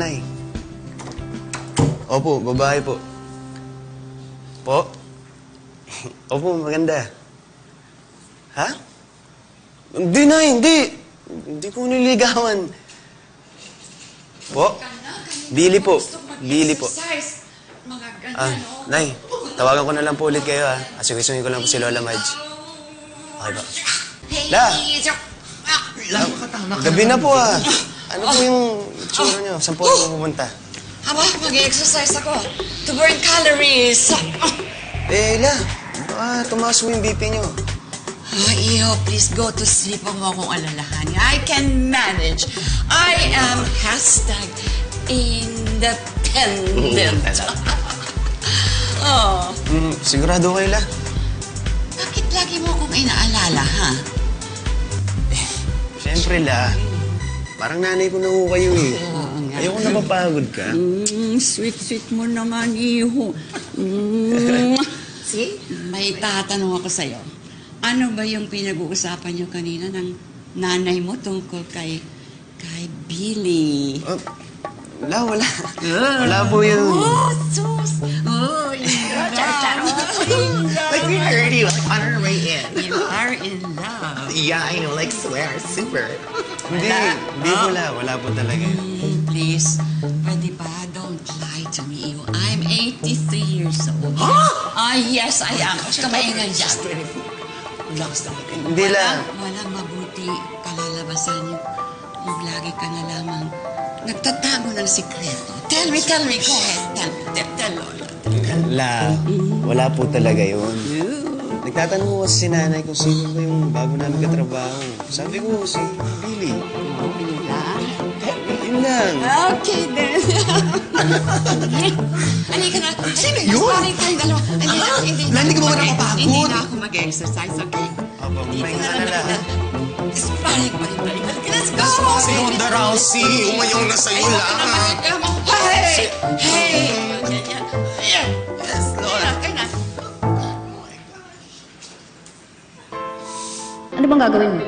Nay. Opo, babae po. Po? Opo, maganda. Ha? Hindi, Nay, hindi. Hindi ko nililigawan. Po? Billy po. Billy po. Nay, tawagan ko na lang po ulit kayo, ha? Asigisuhin ko lang po si Lola Madge. Okay ba? La! Gabi na po, ha? Ano po yung itsura niyo? Saan po kayo pupunta? Aba, mag-exercise ako. To burn calories. La, baka tumaas mo yung BP niyo. Iho, please go to sleep. Huwag mo akong alalahanin. I can manage. I am #independent. Oh. Sigurado kayo, La? Bakit lagi mo akong inaalala, ha? Siyempre, La. Parang nanay ko na ho kayo, eh. Ayoko na mapagod ka. Sweet mo naman, iho. See? May tatanong ako sa'yo. Ano ba yung pinag-uusapan niyo kanina ng nanay mo tungkol kay Billy? Wala. Wala po yun. Oh, sus! Oh, Like we heard you, like on our way in. You are in love. Yeah, I know, like swear, super. Hindi wala. Wala po talaga yun. Please, pwede ba? Don't lie to me, Iho. I'm 83 years old. Yes, I am. Kamaingan dyan. Hindi, La. Walang mabuti kalalabasan yung lagi ka na lamang nagtatago ng sikreto. Tell me, go ahead. Tell Lola. La, wala po talaga yun. Nagtatanong ko kasi si nanay kung sino ba yung bago namin katrabaho. Sabi ko, si Billy. Yun lang. Okay, then. Halika na. Sino yun? Paring tayong dalawa. Hindi ka ba napapagod? Hindi na ako mag-exercise, okay? Opo, magpahinga ka na, La. Paring tayo. Let's go! Si Ronda Rousey, umayong na sa'yo lang. Hey! Yes, Lola. Ano bang gagawin mo?